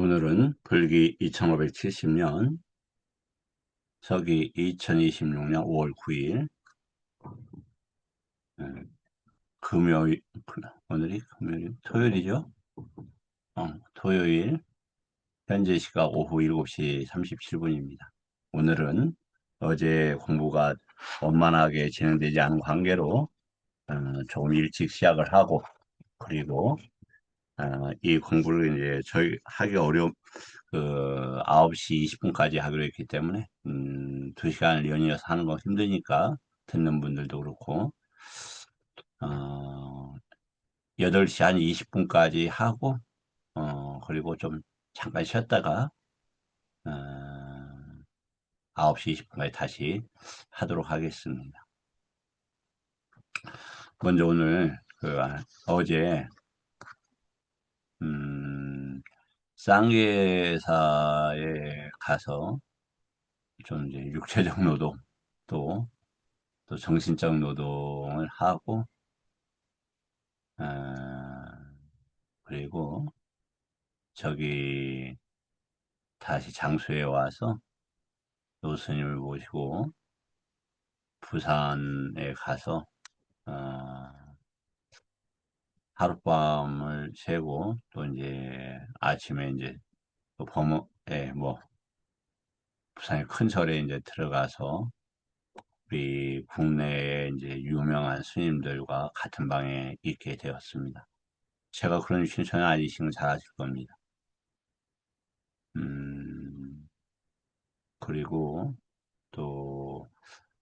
오늘은 불기 2570년, 서기 2026년 5월 9일, 금요일, 오늘이 금요일, 토요일이죠? 토요일, 현재 시각 오후 7시 37분입니다. 오늘은 어제 공부가 원만하게 진행되지 않은 관계로 조금 일찍 시작을 하고, 그리고 이 공부를 이제 저희 하기 어려운 9시 20분까지 하기로 했기 때문에 2시간을 연이어서 하는 건 힘드니까 듣는 분들도 그렇고 8시 한 20분까지 하고 그리고 좀 잠깐 쉬었다가 어, 9시 20분까지 다시 하도록 하겠습니다. 먼저 오늘 어제 음, 쌍계사에 가서 좀 이제 육체적 노동 또 정신적 노동을 하고 아, 그리고 저기 다시 장소에 와서 노스님을 모시고 부산에 가서 어, 하룻밤을 새고 또 이제 아침에 이제 또 범어에 뭐 부산의 큰 절에 이제 들어가서 우리 국내에 이제 유명한 스님들과 같은 방에 있게 되었습니다. 제가 그런 신천은 아니신 걸 잘 아실 겁니다. 음, 그리고 또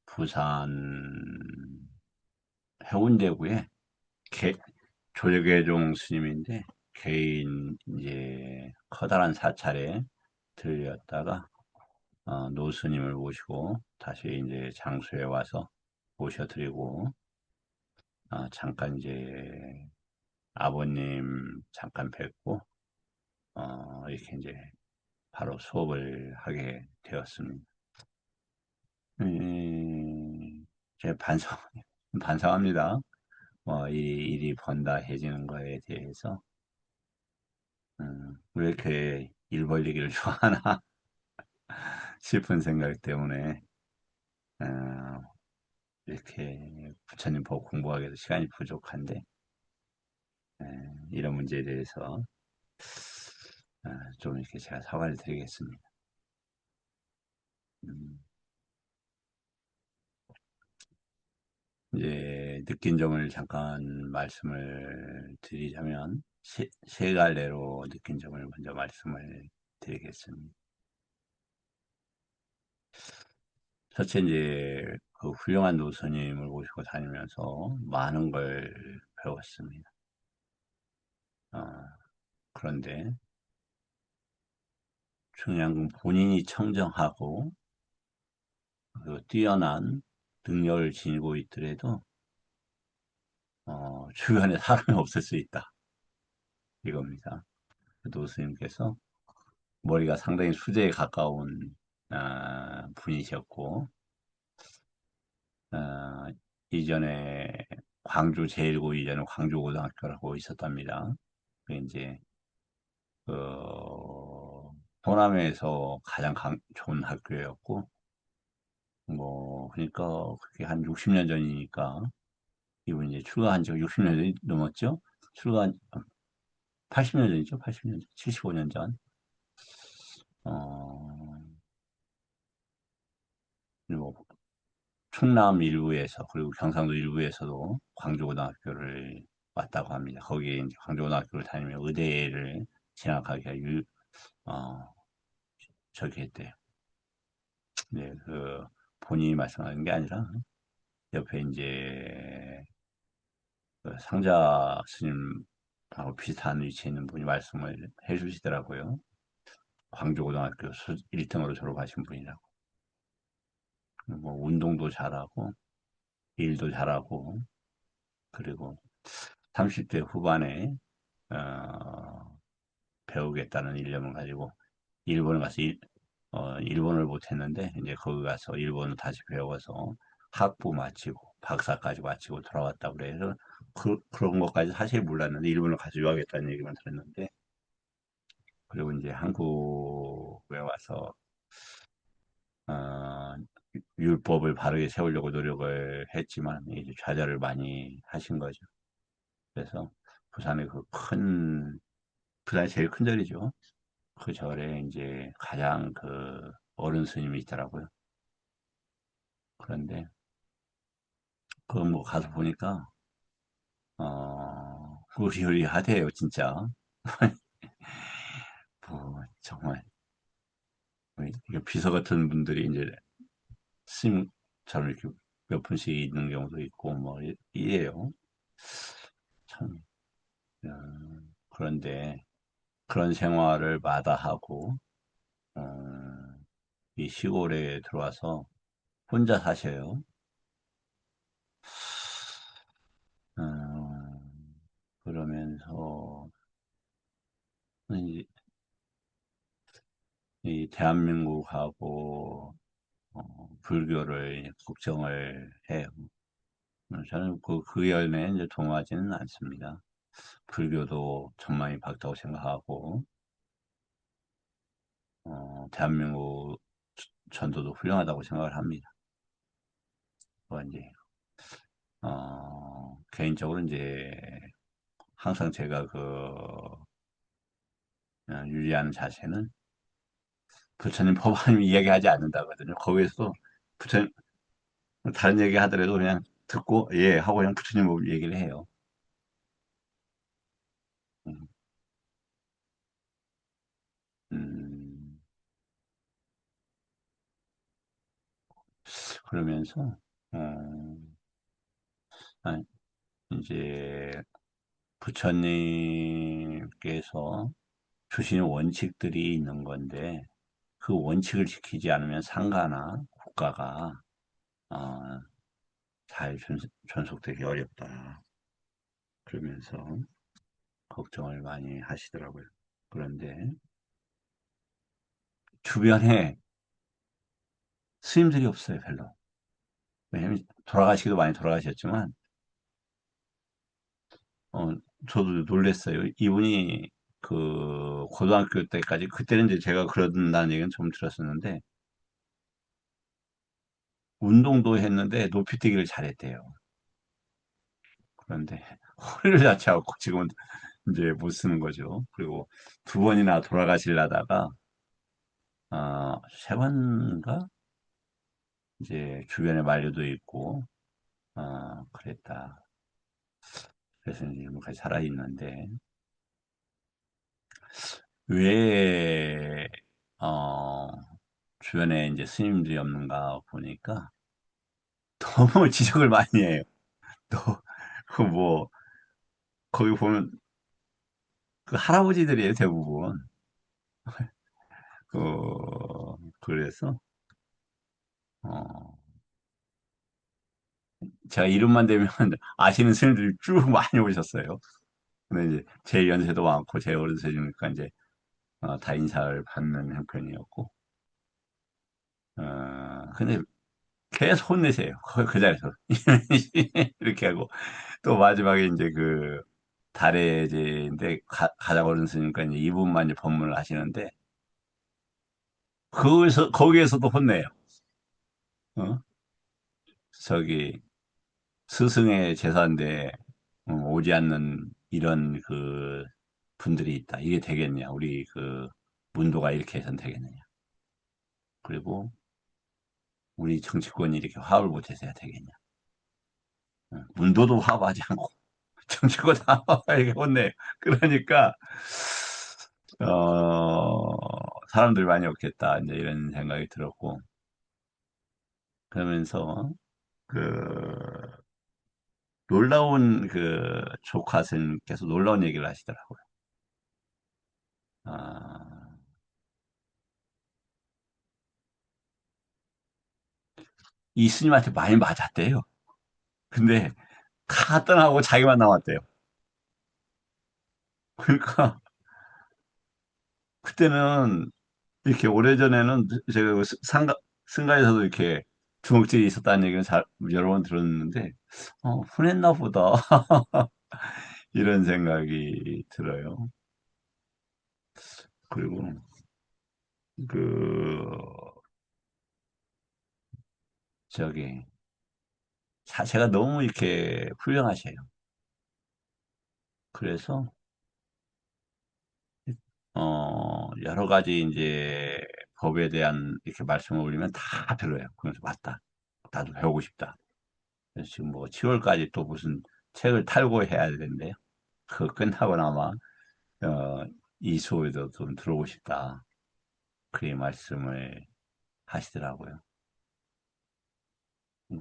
부산 해운대구에 조계종 스님인데 개인 이제 커다란 사찰에 들렸다가 노 스님을 모시고 다시 이제 장소에 와서 모셔드리고 잠깐 이제 아버님 잠깐 뵙고 이렇게 이제 바로 수업을 하게 되었습니다. 제 반성합니다. 이 일이 번다해지는 거에 대해서 왜 이렇게 일 벌리기를 좋아하나 싶은 생각 때문에 어, 이렇게 부처님 보고 공부하기 위해서 시간이 부족한데 이런 문제에 대해서 좀 이렇게 제가 사과를 드리겠습니다. 음, 이제 느낀 점을 잠깐 말씀을 드리자면 세 갈래로 느낀 점을 먼저 말씀을 드리겠습니다. 첫째 이제 그 훌륭한 노선님을 모시고 다니면서 많은 걸 배웠습니다. 어, 그런데 중요한 건 본인이 청정하고 그 뛰어난 능력을 지니고 있더라도 주변에 사람이 없을 수 있다 이겁니다. 노스님께서 머리가 상당히 수제에 가까운 분이셨고 어, 이전에 광주 제1고 이전에 광주고등학교라고 있었답니다. 그 이제 호남에서 가장 좋은 학교였고 뭐 그러니까 그게 한 60년 전이니까 이분 이제 출가한 지 60년 전이 넘었죠. 출가한 80년 전이죠. 80년 전, 75년 전. 어, 그리고 충남 일부에서 그리고 경상도 일부에서도 광주고등학교를 왔다고 합니다. 거기에 이제 광주고등학교를 다니며 의대를 진학하기가 어, 저기 했대요. 네, 본인이 말씀하는 게 아니라 옆에 이제 상자 스님하고 비슷한 위치에 있는 분이 말씀을 해주시더라고요. 광주고등학교 1등으로 졸업하신 분이라고. 뭐 운동도 잘하고 일도 잘하고 그리고 30대 후반에 어, 배우겠다는 일념을 가지고 일본을 가서 일본을 못했는데 이제 거기 가서 일본을 다시 배워서 학부 마치고 박사까지 마치고 돌아왔다고 그래서 그런 것까지 사실 몰랐는데 일본을 가서 유학했다는 얘기만 들었는데 그리고 이제 한국에 와서 어, 율법을 바르게 세우려고 노력을 했지만 이제 좌절을 많이 하신 거죠. 그래서 부산에 부산이 제일 큰 절이죠. 그 절에 이제 가장 그 어른 스님이 있더라고요. 그런데 그 뭐 가서 보니까 의리의리하대요, 진짜. 뭐 정말 이게 비서 같은 분들이 이제 스님처럼 이렇게 몇 분씩 있는 경우도 있고 뭐 이래요. 참 그런데 그런 생활을 마다하고 이 시골에 들어와서 혼자 사셔요. 어, 그러면서 이, 이 대한민국하고 불교를 걱정을 해요. 저는 그 열매에 이제 동하지는 않습니다. 불교도 전망이 밝다고 생각하고, 대한민국 전도도 훌륭하다고 생각을 합니다. 뭐 이제, 개인적으로 이제 항상 제가 유리하는 자세는 부처님 법화님 이야기하지 않는다거든요. 거기에서 부처님, 다른 얘기 하더라도 그냥 듣고, 예, 하고 그냥 부처님 법 얘기를 해요. 음, 음, 그러면서, 어, 아, 이제 부처님께서 주시는 원칙들이 있는 건데, 그 원칙을 지키지 않으면 상가나 국가가 어, 잘 존속되기 어렵다. 그러면서 걱정을 많이 하시더라고요. 그런데 주변에 스님들이 없어요, 별로. 왜냐면 돌아가시기도 많이 돌아가셨지만, 어, 저도 놀랐어요. 이분이 고등학교 때까지, 그때는 이제 제가 그런다는 얘기는 좀 들었었는데, 운동도 했는데 높이뛰기를 잘했대요. 그런데 허리를 다쳐갖고 지금은 이제 못 쓰는 거죠. 그리고 두 번이나 돌아가시려다가, 세 번인가? 이제 주변에 만류도 있고, 그랬다. 그래서 이제 지금까지 살아있는데, 왜, 어, 주변에 이제 스님들이 없는가 보니까 너무 지적을 많이 해요. 또, 뭐, 거기 보면 그 할아버지들이에요, 대부분. 그래서, 어, 제가 이름만 대면 아시는 스님들이 쭉 많이 오셨어요. 근데 이제 제 연세도 많고 제 어른세니까 이제 다 인사를 받는 형편이었고, 근데 계속 혼내세요. 그 자리에서. 이렇게 하고, 또 마지막에 이제 달해제인데 가장 어른스니까 이제 이분만 이제 법문을 하시는데, 거기에서도 혼내요. 어? 저기, 스승의 제사인데, 오지 않는 이런 분들이 있다. 이게 되겠냐. 우리 문도가 이렇게 해서는 되겠느냐. 그리고 우리 정치권이 이렇게 화합을 못해서 해야 되겠냐. 문도도 화합하지 않고 정치권 화합하게 혼내. 그러니까 사람들이 많이 없겠다. 이제 이런 생각이 들었고 그러면서 그 놀라운 조카 스님께서 놀라운 얘기를 하시더라고요. 아, 이 스님한테 많이 맞았대요. 근데 다 떠나고 자기만 남았대요. 그러니까 그때는 이렇게 오래전에는 제가 승가에서도 이렇게 주먹질이 있었다는 얘기는 여러 번 들었는데, 흔했나 보다. 이런 생각이 들어요. 그리고 그 저기 자세가 너무 이렇게 훌륭하셔요. 그래서 여러 가지 이제 법에 대한 이렇게 말씀을 올리면 다 들어요. 그래서 맞다. 나도 배우고 싶다. 그래서 지금 뭐 7월까지 또 무슨 책을 탈고해야 되는데요. 그거 끝나고 나마 어, 이 수업에도 좀 들어오고 싶다. 그렇게 말씀을 하시더라고요.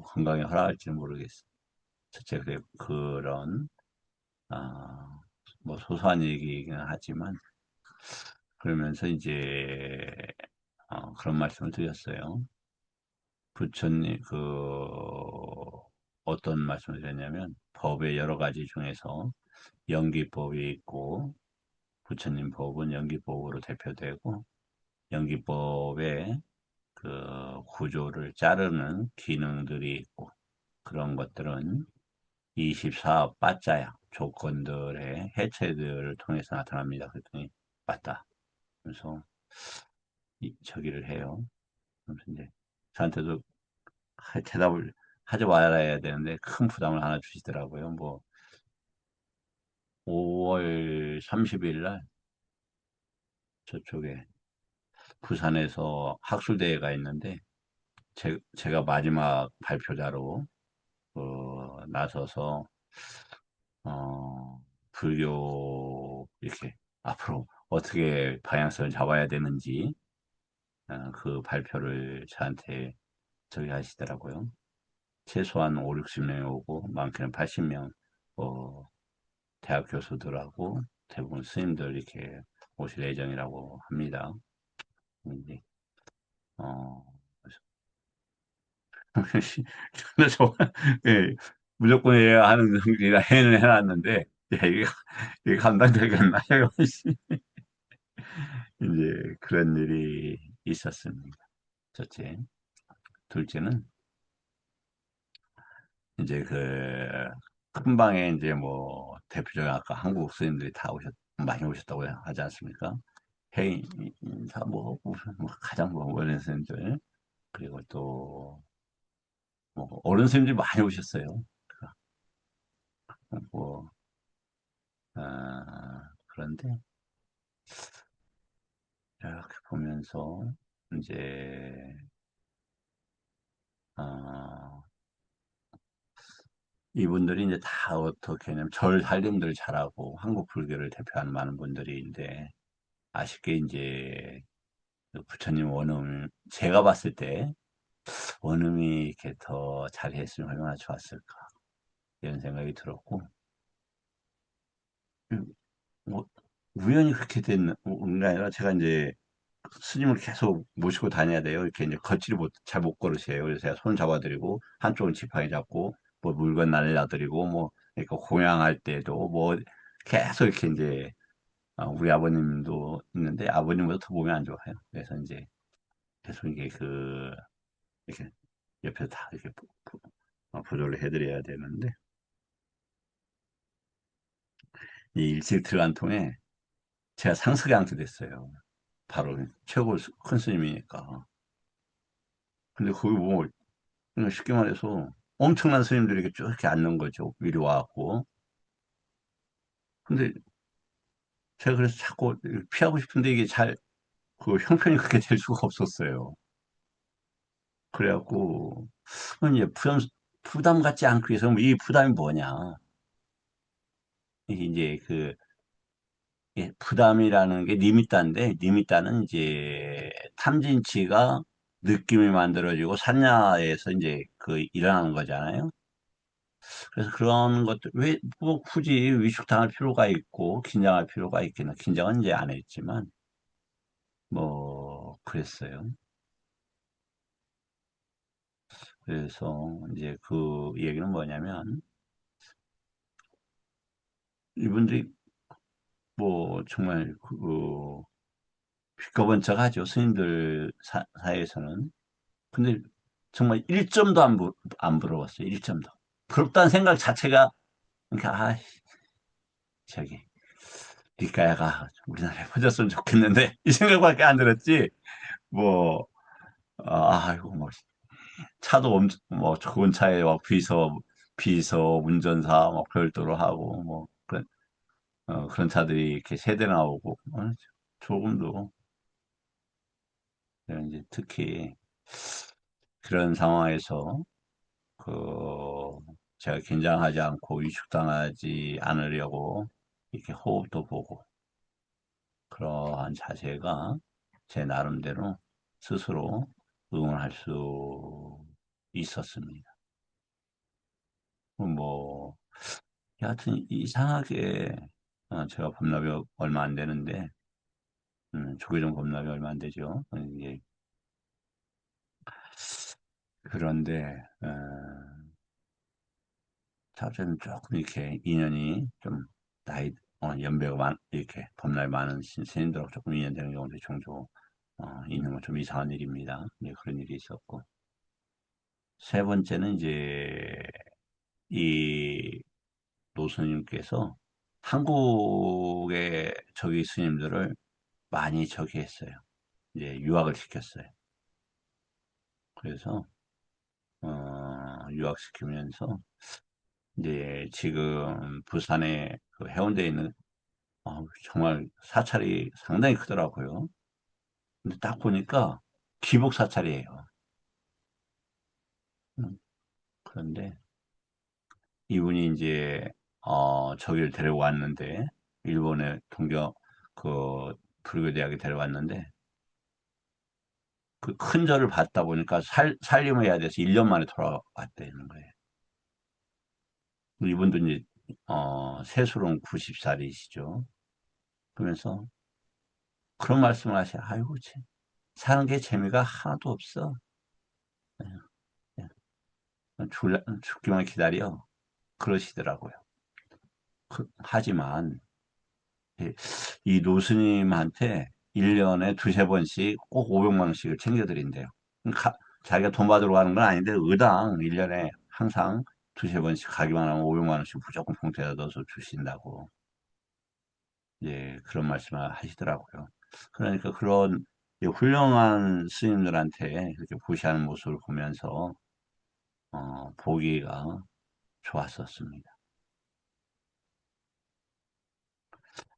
건강에 허락할지는 모르겠어요. 첫째 그런 아, 뭐 소소한 얘기이긴 하지만 그러면서 이제 그런 말씀을 드렸어요. 부처님 어떤 말씀을 드렸냐면 법의 여러 가지 중에서 연기법이 있고 부처님 법은 연기법으로 대표되고 연기법의 그 구조를 자르는 기능들이 있고 그런 것들은 24 빠짜야 조건들의 해체들을 통해서 나타납니다. 그랬더니 맞다. 그래서 저기를 해요. 그래서 이제 저한테도 대답을 하지 말아야 되는데 큰 부담을 하나 주시더라고요. 뭐 5월 30일 날 저쪽에 부산에서 학술대회가 있는데 제가 마지막 발표자로 나서서 어, 불교 이렇게 앞으로 어떻게 방향성을 잡아야 되는지 그 발표를 저한테 저기 하시더라고요. 최소한 5, 60명이 오고 많게는 80명 대학 교수들하고 대부분 스님들 이렇게 오실 예정이라고 합니다. 이제 어, 그래서 예, 무조건 해야 하는 성질이라 해는 해놨는데 야, 이게 감당되겠나요? 이제 그런 일이 있었습니다. 첫째. 둘째는 이제 큰 방에 이제 뭐 대표적인 아까 한국 스님들이 다 많이 오셨다고 하지 않습니까? 해인 인사 뭐 가장 뭐 원래 스님들 그리고 또 뭐 어른 스님들이 많이 오셨어요. 뭐 그런데 이렇게 보면서 이제 아, 이분들이 이제 다 어떻게 하냐면 절 살림들 잘하고 한국 불교를 대표하는 많은 분들인데 아쉽게 이제 그 부처님 원음 제가 봤을 때 원음이 이렇게 더 잘했으면 얼마나 좋았을까 이런 생각이 들었고 뭐 우연히 그렇게 된 게 아니라 제가 이제 스님을 계속 모시고 다녀야 돼요. 이렇게 이제 걷지를 잘 못 걸으세요. 그래서 제가 손 잡아드리고 한쪽은 지팡이 잡고 뭐 물건 날려드리고 뭐 이렇게 공양할 때도 뭐 계속 이렇게 이제 우리 아버님도 있는데 아버님보다 더 몸이 안 좋아요. 그래서 이제 계속 이게 이렇게 옆에서 다 이렇게 보조를 해드려야 되는데 이 일찍 들어간 통에 제가 상석양도 됐어요. 바로 최고 큰 스님이니까. 근데 거기 뭐 그러니까 쉽게 말해서 엄청난 스님들이 이렇게 쭉 이렇게 앉는 거죠. 미리 와갖고. 근데 제가 그래서 자꾸 피하고 싶은데 이게 형편이 그렇게 될 수가 없었어요. 그래갖고, 이제 부담 갖지 않기 위해서 이 부담이 뭐냐. 이게 이제 부담이라는 게 리미따인데, 리미따는 이제 탐진치가 느낌이 만들어지고 산야에서 이제 일어나는 거잖아요. 그래서 그런 것들, 왜, 뭐 굳이 위축당할 필요가 있고, 긴장할 필요가 있겠나. 긴장은 이제 안 했지만, 뭐, 그랬어요. 그래서 이제 그 얘기는 뭐냐면, 이분들이 뭐, 정말 빚거번쩍하죠. 스님들 사이에서는. 근데 정말 1점도 안 부러웠어요. 1점도. 부럽다는 생각 자체가, 그러니까, 저기. 니까야가 우리나라에 퍼졌으면 좋겠는데 이 생각밖에 안 들었지. 뭐 아이고 뭐 차도 엄청 뭐 좋은 차에 막 비서 운전사 막 별도로 하고 뭐 그런 차들이 이렇게 세대 나오고 조금도 이제 특히 그런 상황에서 그 제가 긴장하지 않고 위축당하지 않으려고 이렇게 호흡도 보고 그러한 자세가 제 나름대로 스스로 응원할 수 있었습니다. 뭐 여하튼 이상하게 제가 법납이 얼마 안 되는데 조계종 법납이 얼마 안 되죠. 이게 그런데 저는 조금 이렇게 인연이 좀 나이 연배가 이렇게 법날 많은 신인들하고 조금 인연되는 경우도 종종 있는 건 좀 이상한 일입니다. 네, 그런 일이 있었고 세 번째는 이제 이 노스님께서 한국의 저기 스님들을 많이 저기 했어요. 이제 유학을 시켰어요. 그래서 유학시키면서 이제 지금 부산에 그 해운대에 있는 정말 사찰이 상당히 크더라고요. 근데 딱 보니까 기복 사찰이에요. 음, 그런데 이분이 이제 저기를 데려왔는데 일본의 그 불교대학에 데려왔는데 그 큰 절을 받다 보니까 살림을 해야 돼서 1년 만에 돌아왔다는 거예요. 이분도 이제 세수론 90살이시죠. 그러면서 그런 말씀을 하셔. 아이고 참, 사는 게 재미가 하나도 없어. 죽기만 기다려. 그러시더라고요. 하지만 이, 이 노스님한테 1년에 두세 번씩 꼭 500만 원씩을 챙겨드린대요. 자기가 돈 받으러 가는 건 아닌데 의당 1년에 항상 두세 번씩 가기만 하면 500만 원씩 무조건 봉투에다 넣어서 주신다고 예, 그런 말씀을 하시더라고요. 그러니까 그런 훌륭한 스님들한테 그렇게 보시하는 모습을 보면서 보기가 좋았었습니다.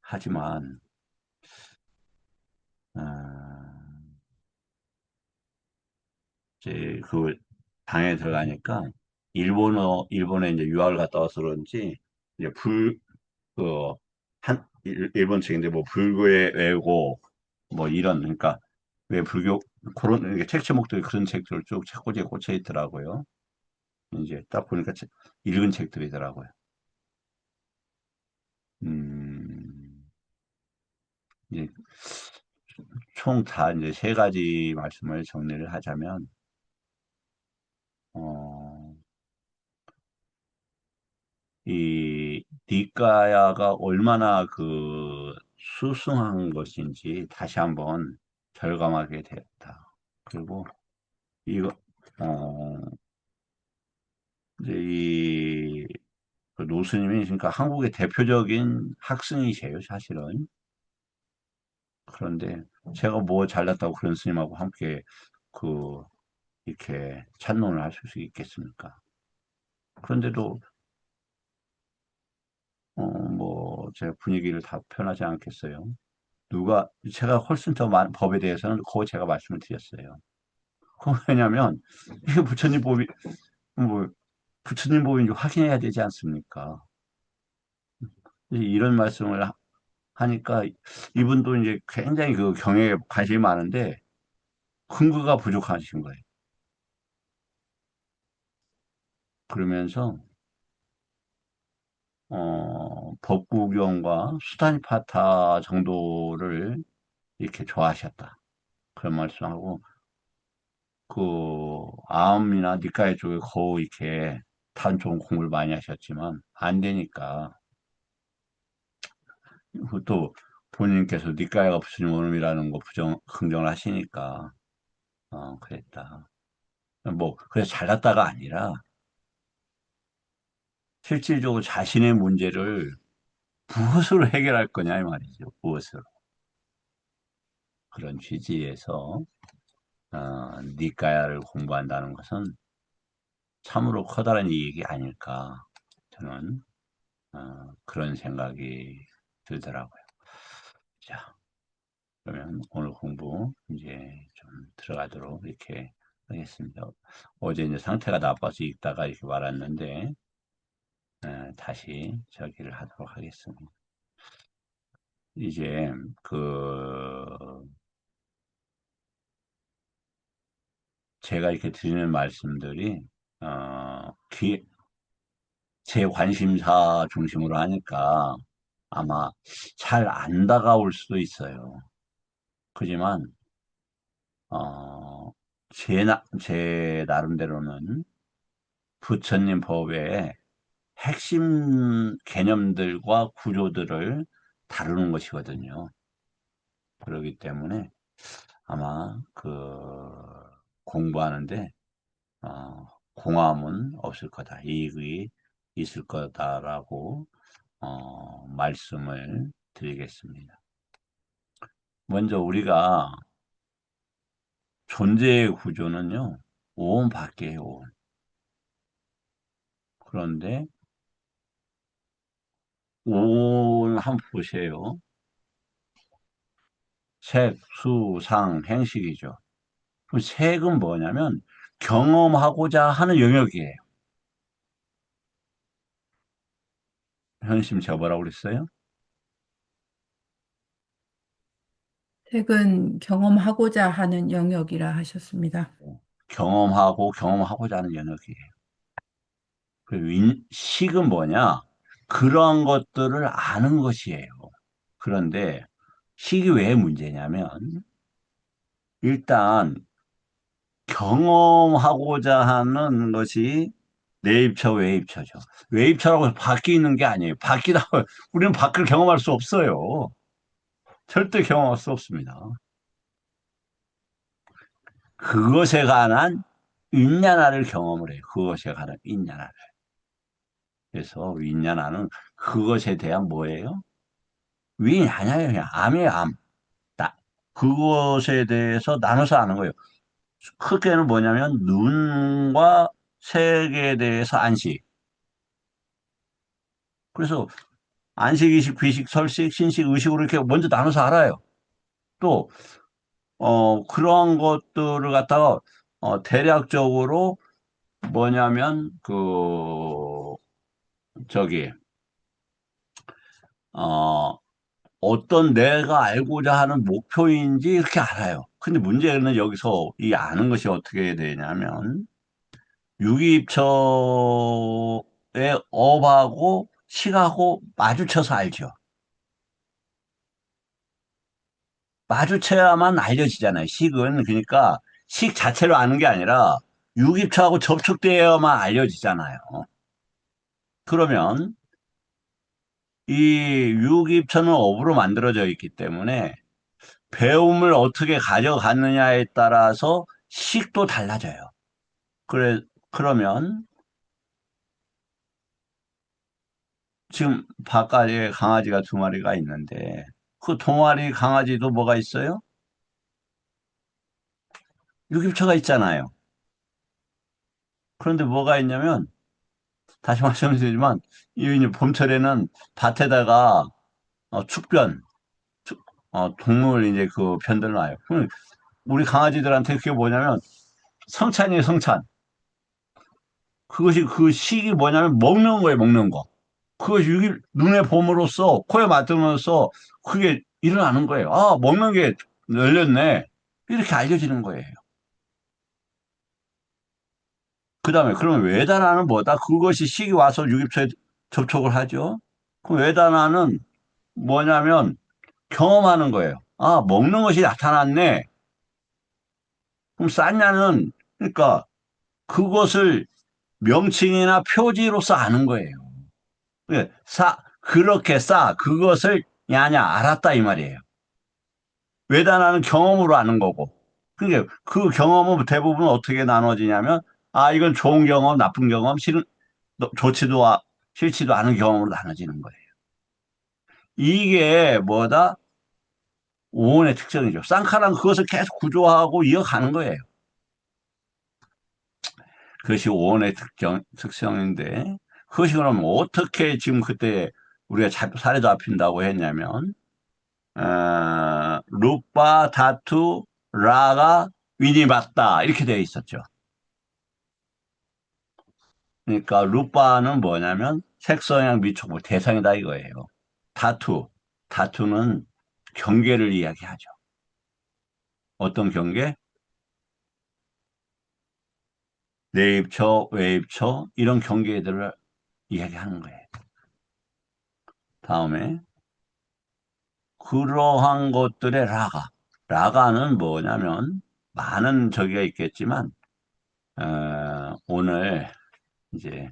하지만 어, 이제 그 당에 들어가니까 일본에 이제 유학을 갔다 와서 그런지 이제 그, 일본 책인데 뭐 불교의 왜고 뭐 이런 그러니까 왜 불교 그런 이렇게 책 제목들이 그런 책들을 쭉 책꽂이에 꽂혀 있더라고요. 이제 딱 보니까 읽은 책들이더라고요. 음, 이제 총 다 이제 세 가지 말씀을 정리를 하자면, 어, 이 니까야가 얼마나 그 수승한 것인지 다시 한번 절감하게 되었다. 그리고 이거, 어, 이제 그 노스님이 그러니까 한국의 대표적인 학승이세요, 사실은. 그런데 제가 뭐 잘났다고 그런 스님하고 함께 그 이렇게 찬론을 하실 수 있겠습니까? 그런데도 뭐 제가 분위기를 다 편하지 않겠어요. 제가 훨씬 더 많은 법에 대해서는 그거 제가 말씀을 드렸어요. 왜냐면 이게 부처님 법이 뭐 부처님 법인지 확인해야 되지 않습니까? 이런 말씀을 하니까 이분도 이제 굉장히 그 경영에 관심이 많은데 근거가 부족하신 거예요. 그러면서 법구경과 수다니파타 정도를 이렇게 좋아하셨다. 그런 말씀하고 그 아음이나 니카야 쪽에 거의 이렇게 단종 공부를 많이 하셨지만 안 되니까 또 본인께서 니카야가 부처님 원음이라는 거 긍정을 하시니까 그랬다. 뭐 그래서 잘났다가 아니라 실질적으로 자신의 문제를 무엇으로 해결할 거냐 이 말이죠. 무엇으로. 그런 취지에서 니까야를 공부한다는 것은 참으로 커다란 이익이 아닐까 저는 그런 생각이 들더라고요. 자, 그러면 오늘 공부 이제 좀 들어가도록 이렇게 하겠습니다. 어제 이제 상태가 나빠서 읽다가 이렇게 말았는데 다시 저기를 하도록 하겠습니다. 이제 제가 이렇게 드리는 말씀들이 제 관심사 중심으로 하니까 아마 잘 안 다가올 수도 있어요. 그지만 어, 제 나름대로는 부처님 법의 핵심 개념들과 구조들을 다루는 것이거든요. 그렇기 때문에 아마 공부하는데 공함은 없을 거다. 이익이 있을 거다라고 말씀을 드리겠습니다. 먼저 우리가 존재의 구조는요, 오온 밖에요, 오온. 그런데 오온 한번 보세요. 색, 수, 상, 행식이죠. 그럼 색은 뭐냐면 경험하고자 하는 영역이에요. 현심 저버라고 그랬어요? 책은 경험하고자 하는 영역이라 하셨습니다. 경험하고자 하는 영역이에요. 식은 뭐냐? 그런 것들을 아는 것이에요. 그런데 식이 왜 문제냐면 일단 경험하고자 하는 것이 내입처, 외입처죠. 외입처라고 해서 밖에 있는 게 아니에요. 밖이라고 우리는 밖을 경험할 수 없어요. 절대 경험할 수 없습니다. 그것에 관한 윈냐나를 경험을 해요. 그것에 관한 윈냐나를. 그래서 윈냐나는 그것에 대한 뭐예요? 윈이 아니에요. 그냥 암이에요, 암. 그것에 대해서 나눠서 아는 거예요. 크게는 뭐냐면 눈과 색에 대해서 안식. 그래서 안식, 이식, 귀식, 설식, 신식, 의식으로 이렇게 먼저 나눠서 알아요. 또 그런 것들을 갖다가 대략적으로 뭐냐면 저기 어 어떤 내가 알고자 하는 목표인지 이렇게 알아요. 근데 문제는 여기서 이 아는 것이 어떻게 되냐면 유기입처의 업하고 식하고 마주쳐서 알죠. 마주쳐야만 알려지잖아요. 식은 그러니까 식 자체로 아는 게 아니라 유기입처하고 접촉되어야만 알려지잖아요. 그러면 이 유기입처는 업으로 만들어져 있기 때문에 배움을 어떻게 가져갔느냐에 따라서 식도 달라져요. 그러면 지금 바깥에 강아지가 두 마리가 있는데 그 두 마리 강아지도 뭐가 있어요? 유기입처가 있잖아요. 그런데 뭐가 있냐면 다시 말씀드리지만 이 이제 봄철에는 밭에다가 축변, 동물 이제 그 편들 놔요. 그럼 우리 강아지들한테 그게 뭐냐면 성찬이에요, 성찬. 그것이 그 식이 뭐냐면 먹는 거예요, 먹는 거. 그것이 눈에 봄으로써 코에 맡으면서 그게 일어나는 거예요. 아, 먹는 게 열렸네. 이렇게 알려지는 거예요. 그 다음에 그러면 외단화는 뭐다? 그것이 식이 와서 유기처에 접촉을 하죠. 그 외단화는 뭐냐면 경험하는 거예요. 아, 먹는 것이 나타났네. 그럼 쌌냐는 그러니까 그것을 명칭이나 표지로서 아는 거예요. 그렇게 그것을 야냐 알았다 이 말이에요. 외단하는 경험으로 아는 거고. 그러니까 그 경험은 대부분 어떻게 나눠지냐면 아 이건 좋은 경험, 나쁜 경험, 싫지도 싫지도 않은 경험으로 나눠지는 거예요. 이게 뭐다? 오온의 특징이죠. 쌍카랑 그것을 계속 구조하고 이어가는 거예요. 그것이 오온의 특성인데, 그것이 그럼 어떻게 지금 그때 우리가 사례 잡힌다고 했냐면, 루파, 다투, 라가 윈이 맞다. 이렇게 되어 있었죠. 그러니까 루파는 뭐냐면 색성향 미촉뭐 대상이다 이거예요. 다투. 다투는 경계를 이야기하죠. 어떤 경계? 내입처, 외입처 이런 경계들을 이야기하는 거예요. 다음에 그러한 것들의 라가. 라가는 뭐냐면 많은 저기가 있겠지만 오늘 이제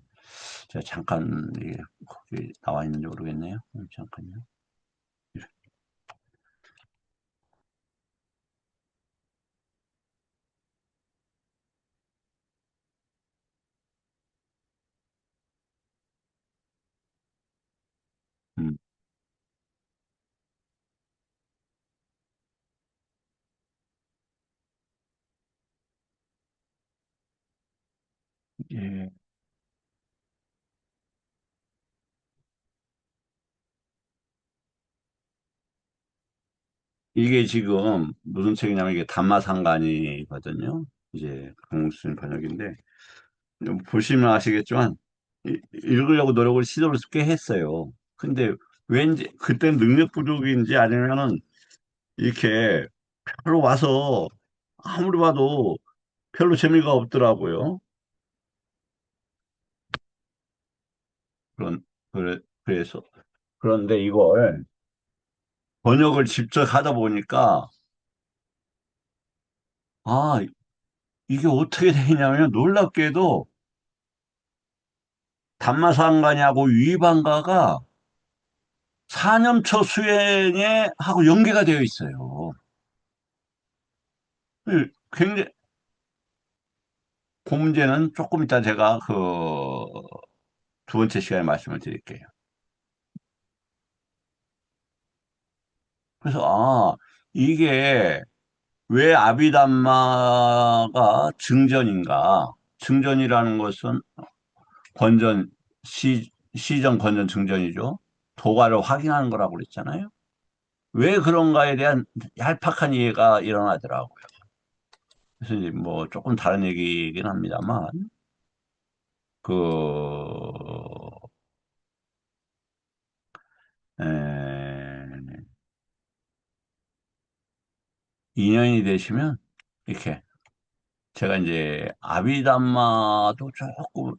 제가 잠깐 이게 거기 나와 있는지 모르겠네요. 잠깐요. 음, 예. 이게 지금 무슨 책이냐면 이게 담마상간이거든요. 이제 강무수님 번역인데 보시면 아시겠지만 읽으려고 노력을 시도를 꽤 했어요. 근데 왠지 그때 능력 부족인지 아니면은 이렇게 별로 와서 아무리 봐도 별로 재미가 없더라고요. 그런 그래서 그런데 이걸 번역을 직접 하다 보니까 아 이게 어떻게 되냐면 놀랍게도 담마상가냐고 위반가가 사념처 수행에 하고 연계가 되어 있어요. 굉장히 그 문제는 조금 이따 제가 그 두 번째 시간에 말씀을 드릴게요. 그래서 이게 왜 아비담마가 증전인가? 증전이라는 것은 권전 시정 권전 증전이죠. 도가를 확인하는 거라고 그랬잖아요. 왜 그런가에 대한 얄팍한 이해가 일어나더라고요. 그래서 이제 뭐 조금 다른 얘기이긴 합니다만 그 에, 인연이 되시면 이렇게 제가 이제 아비담마도 조금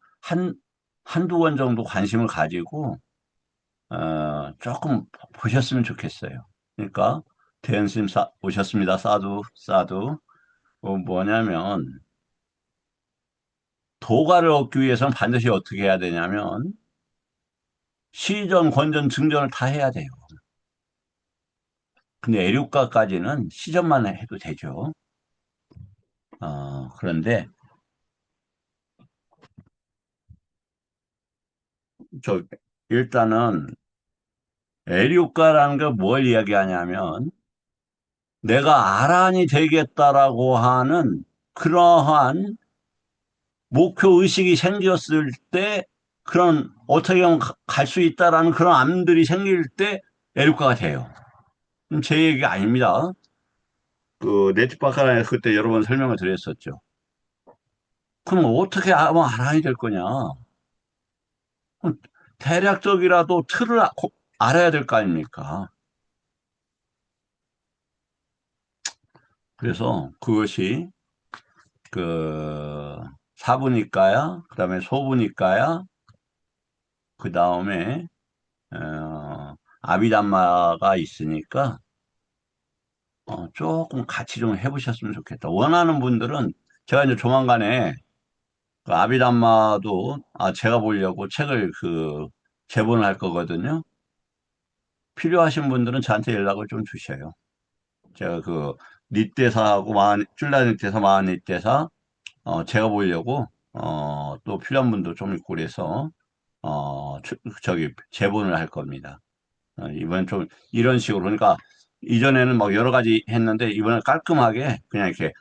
한두 권 정도 관심을 가지고 조금 보셨으면 좋겠어요. 그러니까 대연심 오셨습니다. 사두 사두 뭐냐면 도가를 얻기 위해서는 반드시 어떻게 해야 되냐면 시전, 권전, 증전을 다 해야 돼요. 근데 애류가까지는 시전만 해도 되죠. 그런데 저 일단은 애류가라는 게 뭘 이야기하냐면 내가 아란이 되겠다라고 하는 그러한 목표 의식이 생겼을 때 그런 어떻게 하면 갈 수 있다라는 그런 암들이 생길 때 애류가가 돼요. 제 얘기가 아닙니다. 그 네티파카에 그때 여러 번 설명을 드렸었죠. 그럼 어떻게 하면 아란이 될 거냐? 대략적이라도 틀을 알아야 될 거 아닙니까? 그래서 그것이 그 사부니까야, 그다음에 소부니까야, 그다음에 아비담마가 있으니까 조금 같이 좀 해보셨으면 좋겠다. 원하는 분들은 제가 이제 조만간에 그 아비담마도 제가 보려고 책을 그 제본을 할 거거든요. 필요하신 분들은 저한테 연락을 좀 주셔요. 제가 그 닛대사하고 쫄라닛대사 마하닛대사 제가 보려고 또 필요한 분도 좀 있고 그래서 저기 제본을 할 겁니다. 이번엔 좀 이런 식으로. 그러니까 이전에는 막 여러 가지 했는데 이번엔 깔끔하게 그냥 이렇게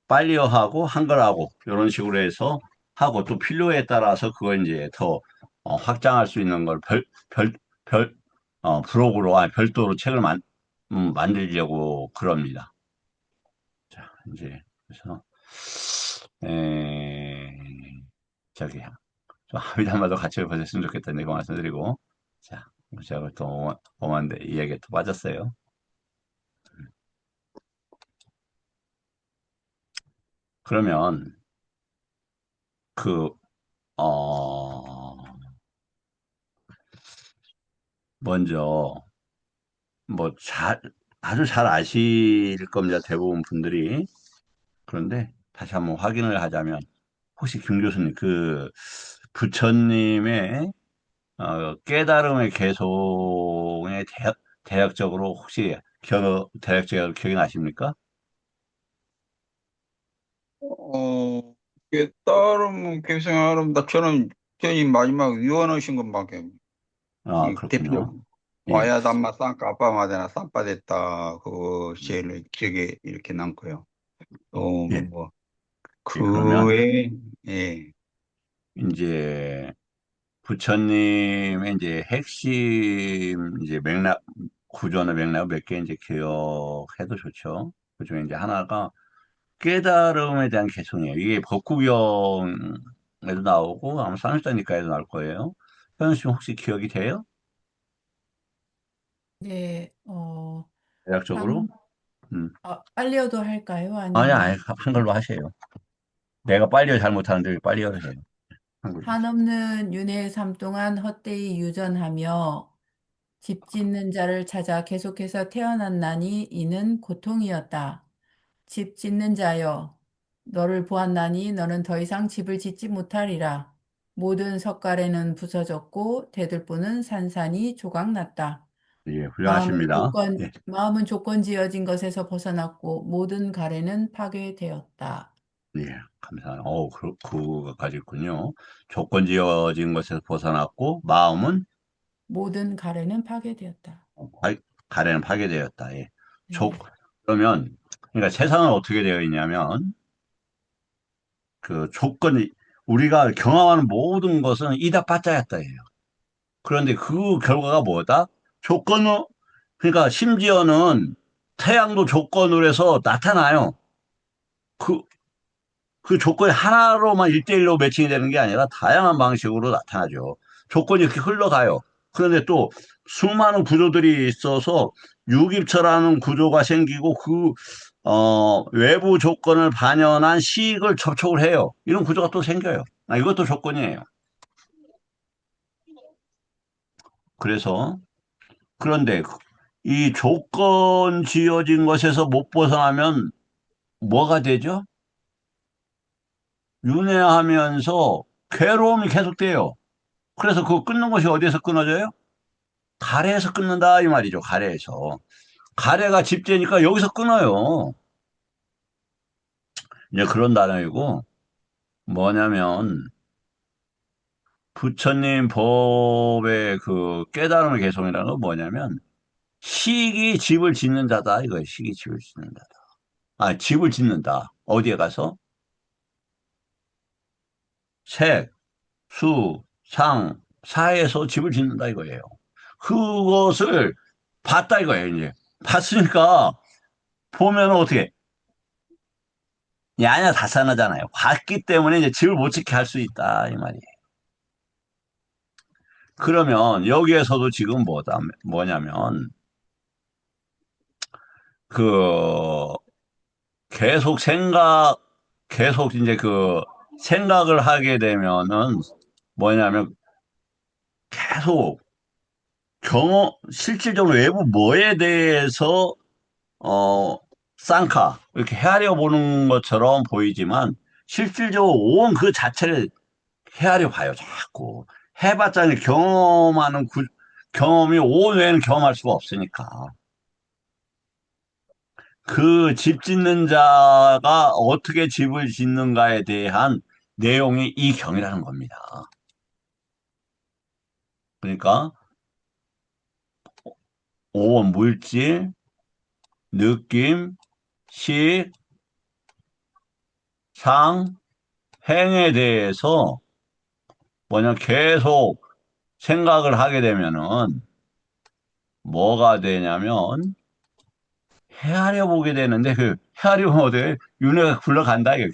빨리어 하고 한글하고 이런 식으로 해서 하고 또 필요에 따라서 그거 이제 더 확장할 수 있는 걸 별, 브로그로, 별도로 책을 만들려고 그럽니다. 자, 이제, 그래서, 에, 저기, 좀 하위담마도 같이 보셨으면 좋겠다는 거 말씀드리고, 자, 제가 또 엄한데 이야기가 또 빠졌어요. 그러면, 그, 어, 먼저, 뭐, 아주 잘 아실 겁니다. 대부분 분들이. 그런데 다시 한번 확인을 하자면, 혹시 김 교수님, 그, 부처님의 깨달음의 개송의 대략적으로 혹시 대략적으로 기억이 나십니까? 이게 따름 개성하름 저는 마지막 유언하신 것밖에 아, 이 대표 그렇군요. 예, 와야 담마 쌍까 아빠 마대나 쌈빠 됐다 그거 제일 기억에 이렇게 남고요. 또 예, 뭐 예, 그러면 그에 예. 이제 부처님의 이제 핵심 이제 구조나 맥락 몇 개 이제 기억해도 좋죠. 그중에 이제 하나가 깨달음에 대한 개성이에요. 이게 법구경에도 나오고 아마 산수다니까에도 나올 거예요. 현우 씨 혹시 기억이 돼요? 네, 대략적으로? 한, 음. 빨리어도 할까요? 아니, 아니면, 아니, 한글로 하세요. 내가 빨리어 잘못하는데 빨리어를 해요. 한글로 하세요. 한없는 윤회의 삶 동안 헛되이 유전하며 집 짓는 자를 찾아 계속해서 태어났나니 이는 고통이었다. 집 짓는 자여, 너를 보았나니 너는 더 이상 집을 짓지 못하리라. 모든 석가래는 부서졌고 대들보는 산산이 조각났다. 예, 훌륭하십니다. 예, 마음은 조건 지어진 것에서 벗어났고 모든 가래는 파괴되었다. 예, 감사합니다. 그거까지 있군요. 조건 지어진 것에서 벗어났고, 마음은 모든 가래는 파괴되었다. 파- 가래는 파괴되었다. 예. 조, 네. 그러면, 그러니까 세상은 어떻게 되어 있냐면, 그 조건이, 우리가 경험하는 모든 것은 이다빠짜였다예요. 그런데 그 결과가 뭐다? 조건은, 그러니까 심지어는 태양도 조건으로 해서 나타나요. 그, 그 조건이 하나로만 일대일로 매칭이 되는 게 아니라 다양한 방식으로 나타나죠. 조건이 이렇게 흘러가요. 그런데 또 수많은 구조들이 있어서 유기처라는 구조가 생기고 외부 조건을 반영한 시익을 접촉을 해요. 이런 구조가 또 생겨요. 이것도 조건이에요. 그래서, 그런데 이 조건 지어진 것에서 못 벗어나면 뭐가 되죠? 윤회하면서 괴로움이 계속돼요. 그래서 그거 끊는 것이 어디에서 끊어져요? 가래에서 끊는다 이 말이죠. 가래에서. 가래가 집재니까 여기서 끊어요. 이제 그런 단어이고 뭐냐면 부처님 법의 그 깨달음의 개성이라는 건 뭐냐면 식이 집을 짓는 자다 이거예요. 식이 집을 짓는 자다. 집을 짓는다. 어디에 가서? 색, 수, 상, 사에서 집을 짓는다 이거예요. 그것을 봤다 이거예요. 이제 봤으니까 보면 어떻게 야냐 다산하잖아요. 봤기 때문에 이제 집을 못 짓게 할 수 있다 이 말이에요. 그러면 여기에서도 지금 뭐냐면 그 계속 계속 이제 그 생각을 하게 되면은 뭐냐면 계속 실질적으로 외부 뭐에 대해서 쌍카 이렇게 헤아려 보는 것처럼 보이지만 실질적으로 온 그 자체를 헤아려 봐요, 자꾸. 해봤자 이제 경험이 온 외에는 경험할 수가 없으니까. 그 집 짓는 자가 어떻게 집을 짓는가에 대한 내용이 이 경이라는 겁니다. 그러니까 오, 물질, 느낌, 식, 상, 행에 대해서 뭐냐 계속 생각을 하게 되면은 뭐가 되냐면 헤아려 보게 되는데 그 헤아려 보면 어떻게 윤회가 굴러간다 이게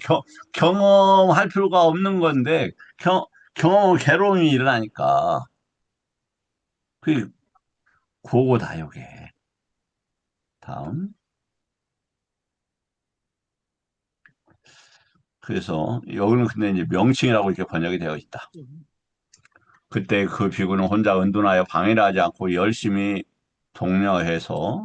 경험할 필요가 없는 건데 경험 괴로움이 일어나니까 그 그거다 요게. 다음. 그래서 여기는 근데 이제 명칭이라고 이렇게 번역이 되어 있다. 그때 그 비구는 혼자 은둔하여 방해를 하지 않고 열심히 독려해서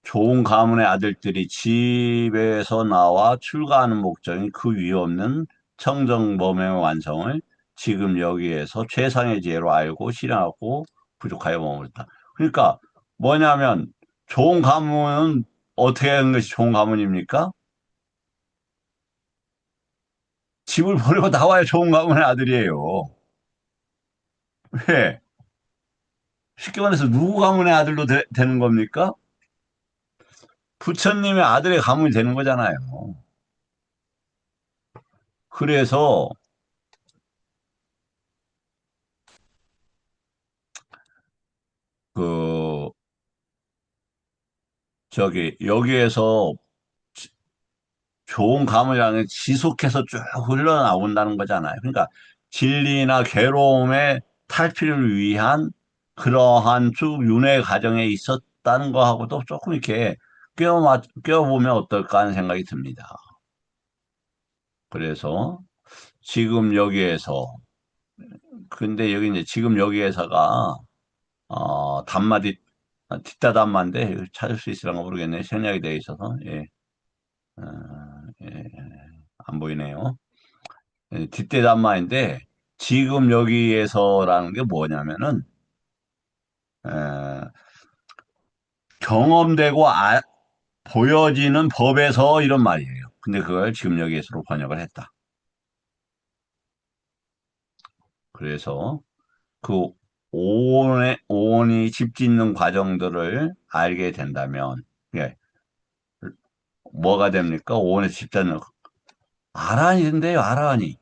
좋은 가문의 아들들이 집에서 나와 출가하는 목적인 그 위에 없는 청정범행의 완성을 지금 여기에서 최상의 지혜로 알고 실행하고 부족하여 머물렀다. 그러니까 뭐냐면 좋은 가문은 어떻게 하는 것이 좋은 가문입니까? 집을 버리고 나와야 좋은 가문의 아들이에요. 왜? 쉽게 말해서 누구 가문의 아들로 되는 겁니까? 부처님의 아들의 가문이 되는 거잖아요. 그래서 그 저기 여기에서 좋은 감을 지속해서 쭉 흘러나온다는 거잖아요. 그러니까 진리나 괴로움의 탈피를 위한 그러한 쭉 윤회 과정에 있었다는 거하고도 조금 이렇게 껴보면 어떨까 하는 생각이 듭니다. 그래서 지금 여기에서 근데 여기 이제 지금 여기에서가 단마디 뒷다단마인데 찾을 수 있을런가 모르겠네. 생략이 되어 있어서 예. 어, 예. 안 보이네요. 예, 뒷대단마인데 지금 여기에서라는 게 뭐냐면은 에, 경험되고 보여지는 법에서 이런 말이에요. 근데 그걸 지금 여기에서로 번역을 했다. 그래서 그 오온이 집 짓는 과정들을 알게 된다면 예, 뭐가 됩니까? 오온에서 집 짓는 아라한인데요, 아라한이.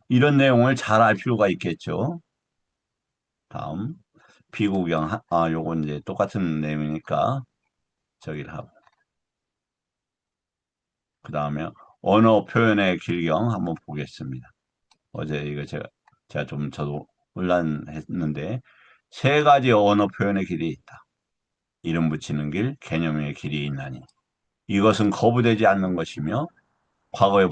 이런 내용을 잘 알 필요가 있겠죠. 다음 비구경 요건 이제 똑같은 내용이니까 저기를 하고 그 다음에 언어 표현의 길경 한번 보겠습니다. 어제 이거 제가 좀 저도 혼란했는데 세 가지 언어 표현의 길이 있다. 이름 붙이는 길, 개념의 길이 있나니 이것은 거부되지 않는 것이며 과거에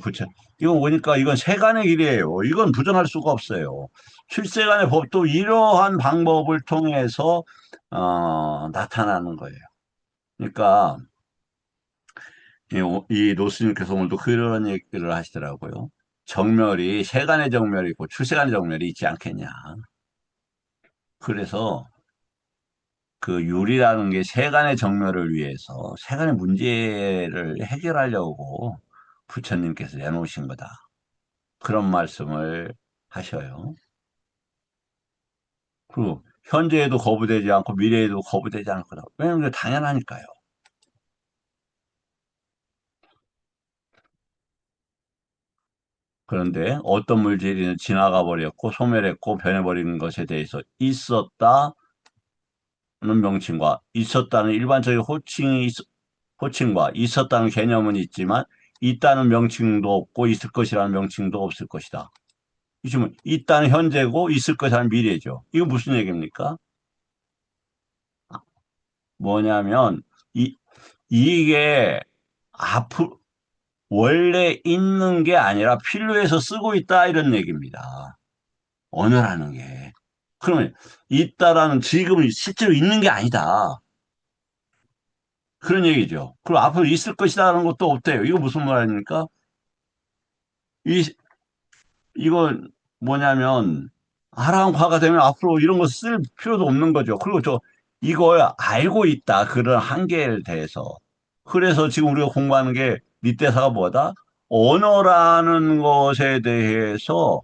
이건 보니까 이건 세간의 길이에요. 이건 부정할 수가 없어요. 출세간의 법도 이러한 방법을 통해서 나타나는 거예요. 그러니까 이 노스님께서 오늘도 그런 얘기를 하시더라고요. 정멸이 세간의 정멸이 있고 출세간의 정멸이 있지 않겠냐. 그래서 그 율이라는 게 세간의 정멸을 위해서 세간의 문제를 해결하려고 부처님께서 내놓으신 거다. 그런 말씀을 하셔요. 그리고 현재에도 거부되지 않고 미래에도 거부되지 않을 거다. 왜냐하면 당연하니까요. 그런데 어떤 물질이 지나가 버렸고 소멸했고 변해버리는 것에 대해서 있었다는 명칭과 있었다는 일반적인 호칭과 있었다는 개념은 있지만 있다는 명칭도 없고 있을 것이라는 명칭도 없을 것이다. 지금 있다는 현재고 있을 것이라는 미래죠. 이거 무슨 얘기입니까? 뭐냐면 이게 앞으로 원래 있는 게 아니라 필요해서 쓰고 있다 이런 얘기입니다. 언어라는 게. 그러면 있다라는 지금 실제로 있는 게 아니다. 그런 얘기죠. 그리고 앞으로 있을 것이다라는 것도 없대요. 이거 무슨 말입니까? 이, 이건 뭐냐면, 아랑화가 되면 앞으로 이런 거 쓸 필요도 없는 거죠. 그리고 이걸 알고 있다. 그런 한계에 대해서. 그래서 지금 우리가 공부하는 게 니떼사가 뭐다? 언어라는 것에 대해서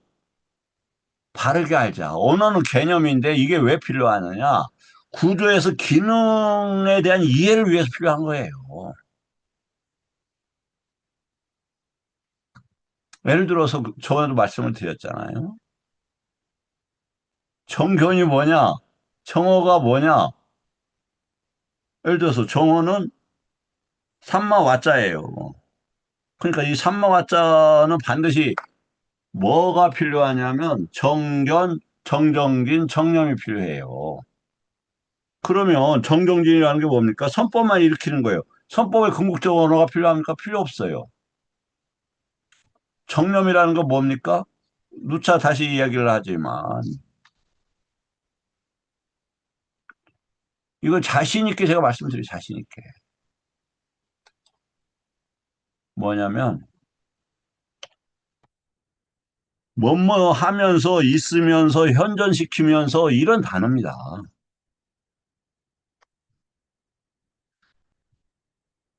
바르게 알자. 언어는 개념인데 이게 왜 필요하느냐? 구조에서 기능에 대한 이해를 위해서 필요한 거예요. 예를 들어서 저번에도 말씀을 드렸잖아요. 정견이 뭐냐? 정어가 뭐냐? 예를 들어서 정어는 삼마와자예요. 그러니까 이 삼마와자는 반드시 뭐가 필요하냐면 정견, 정정진, 정념이 필요해요. 그러면 정정진이라는 게 뭡니까? 선법만 일으키는 거예요. 선법에 궁극적 언어가 필요합니까? 필요 없어요. 정념이라는 건 뭡니까? 누차 다시 이야기를 하지만 이걸 자신 있게 제가 말씀드려요. 자신 있게. 뭐냐면 뭐뭐 하면서 있으면서 현존시키면서 이런 단어입니다.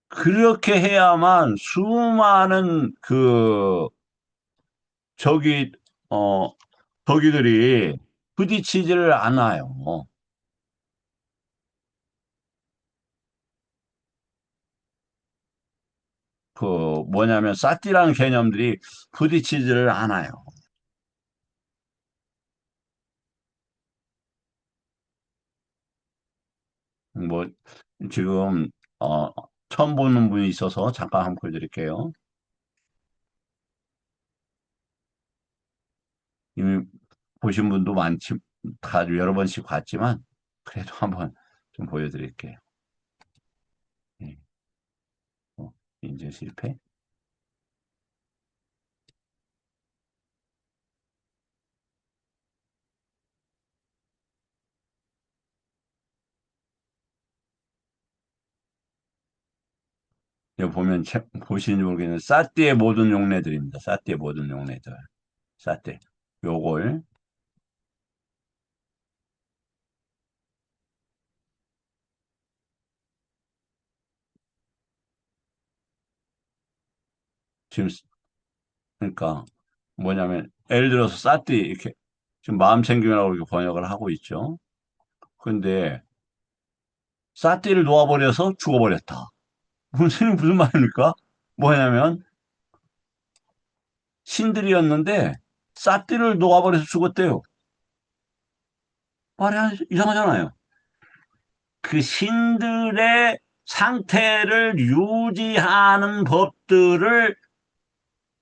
그렇게 해야만 수많은 저기 어 저기들이 부딪히지를 않아요. 그 뭐냐면 사티라는 개념들이 부딪히지를 않아요. 뭐 지금 어 처음 보는 분이 있어서 잠깐 한번 보여드릴게요. 이미 보신 분도 많지, 다 여러 번씩 봤지만 그래도 한번 좀 보여드릴게요. 예. 인증 실패. 여기 보면 보시는지 모르겠는데 사띠의 모든 용례들입니다. 사띠의 모든 용례들. 사띠. 요걸 지금 그러니까 뭐냐면 예를 들어서 사띠 이렇게 지금 마음 챙김이라고 이렇게 번역을 하고 있죠. 근데 사띠를 놓아버려서 죽어버렸다. 무슨 말입니까? 뭐냐면 신들이었는데 사띠를 놓아버려서 죽었대요. 말이 이상하잖아요. 그 신들의 상태를 유지하는 법들을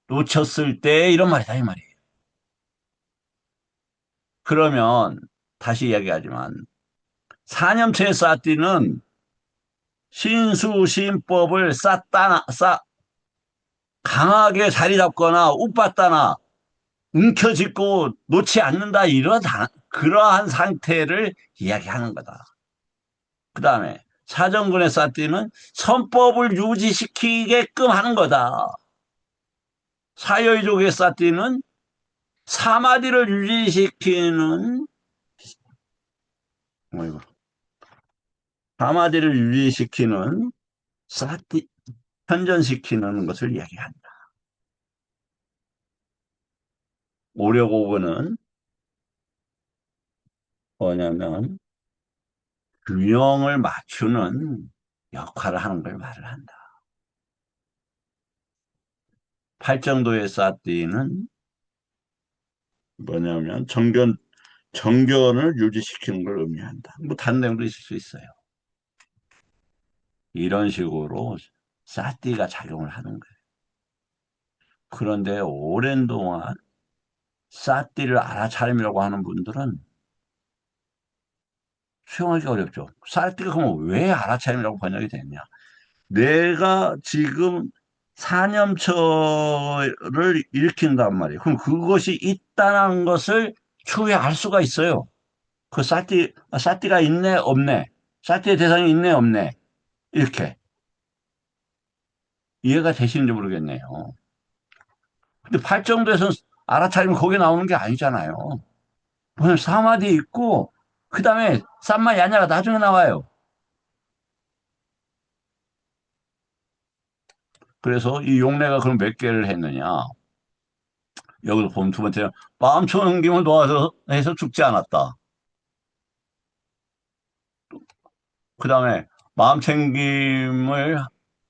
놓쳤을 때 이런 말이다, 이 말이에요. 그러면 다시 이야기하지만 사념체의 사띠는 신수신법을 강하게 자리 잡거나 웃받다나 움켜쥐고 놓지 않는다 그러한 상태를 이야기하는 거다. 그 다음에 사정근의 사띠는 선법을 유지시키게끔 하는 거다. 사여이족의 사띠는 사마디를 유지시키는 뭐이고 사마디를 유지시키는 사띠 현전시키는 것을 이야기한다. 오려고는 뭐냐면 균형을 맞추는 역할을 하는 걸 말을 한다. 팔정도의 사띠는 뭐냐면 정견을 유지시키는 걸 의미한다. 뭐 다른 내용도 있을 수 있어요. 이런 식으로 사띠가 작용을 하는 거예요. 그런데 오랜 동안 사띠를 알아차림이라고 하는 분들은 수용하기 어렵죠. 사띠가 그러면 왜 알아차림이라고 번역이 됐냐? 내가 지금 사념처를 일으킨단 말이에요. 그럼 그것이 있다는 것을 추후에 알 수가 있어요. 그 사띠가 있네, 없네. 사띠의 대상이 있네, 없네. 이렇게. 이해가 되시는지 모르겠네요. 근데 팔정도에서는 알아차리면 거기 나오는 게 아니잖아요. 오늘 사마디 있고, 그 다음에 삼마 야냐가 나중에 나와요. 그래서 이 용례가 그럼 몇 개를 했느냐? 여기서 보면 두 번째는 마음 챙김을 도와서 해서 죽지 않았다. 그 다음에 마음 챙김을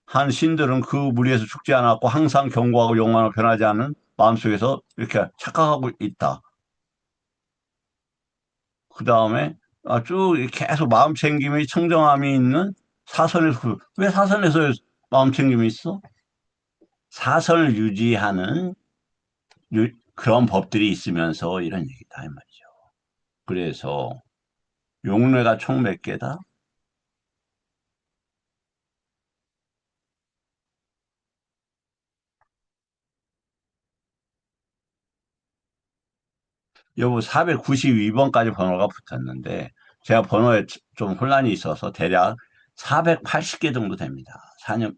한 신들은 그 무리에서 죽지 않았고 항상 견고하고 영원하고 변하지 않는 마음속에서 이렇게 착각하고 있다. 그 다음에 쭉 계속 마음 챙김이 청정함이 있는 사선에서 왜 사선에서 마음 챙김이 있어? 사선을 유지하는 그런 법들이 있으면서 이런 얘기다 이 말이죠. 그래서 용례가 총 몇 개다? 여보 492번까지 번호가 붙었는데 제가 번호에 좀 혼란이 있어서 대략 480개 정도 됩니다. 사년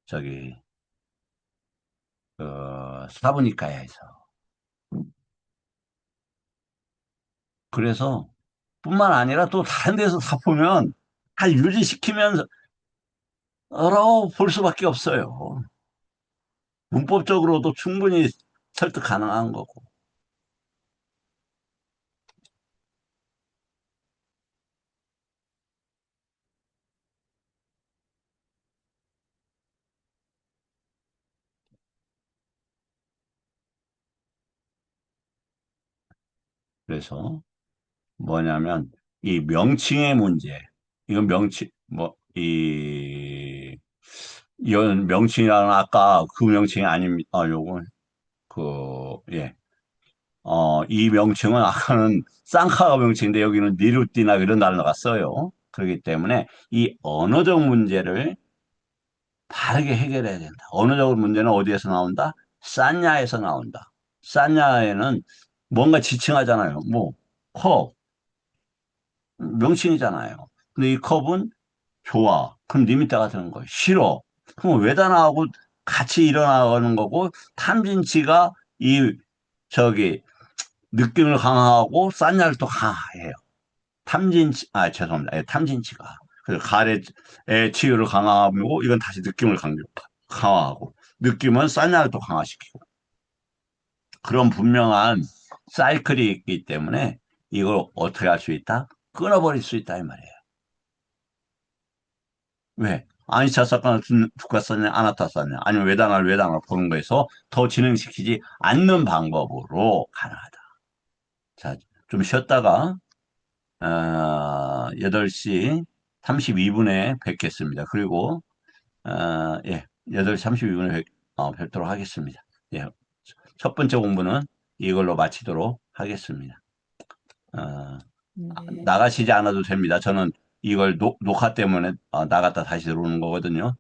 저기 사부니까야에서 그래서 뿐만 아니라 또 다른 데서 다 보면 다 유지시키면서 볼 수밖에 없어요. 문법적으로도 충분히 설득 가능한 거고. 그래서 뭐냐면 이 명칭의 문제. 이건 명칭 이런 명칭이라는 아까 그 명칭이 아닙니다. 요건 예. 이 명칭은 아까는 쌍카가 명칭인데 여기는 니루띠나 이런 단어가 써요. 그렇기 때문에 이 언어적 문제를 바르게 해결해야 된다. 언어적 문제는 어디에서 나온다? 산야에서 나온다. 산야에는 뭔가 지칭하잖아요. 컵, 명칭이잖아요. 근데 이 컵은 좋아. 그럼 리미트가 되는 거예요. 싫어. 그럼 외단하고 같이 일어나는 거고, 탐진치가 저기, 느낌을 강화하고, 싼냐를 또 강화해요. 죄송합니다. 예, 탐진치가. 그래서 가래의 치유를 강화하고, 이건 다시 느낌을 강화하고, 느낌은 싼냐를 또 강화시키고. 그런 분명한 사이클이 있기 때문에, 이걸 어떻게 할 수 있다? 끊어버릴 수 있다, 이 말이에요. 왜? 아니차 사건을 누가 썼냐, 아나타 썼냐, 아니면 외당을 보는 거에서 더 진행시키지 않는 방법으로 가능하다. 자, 좀 쉬었다가, 8시 32분에 뵙겠습니다. 그리고, 예, 8시 32분에 뵙도록 하겠습니다. 예, 첫 번째 공부는 이걸로 마치도록 하겠습니다. 어, 네. 나가시지 않아도 됩니다. 저는 이걸 녹화 때문에 나갔다 다시 들어오는 거거든요.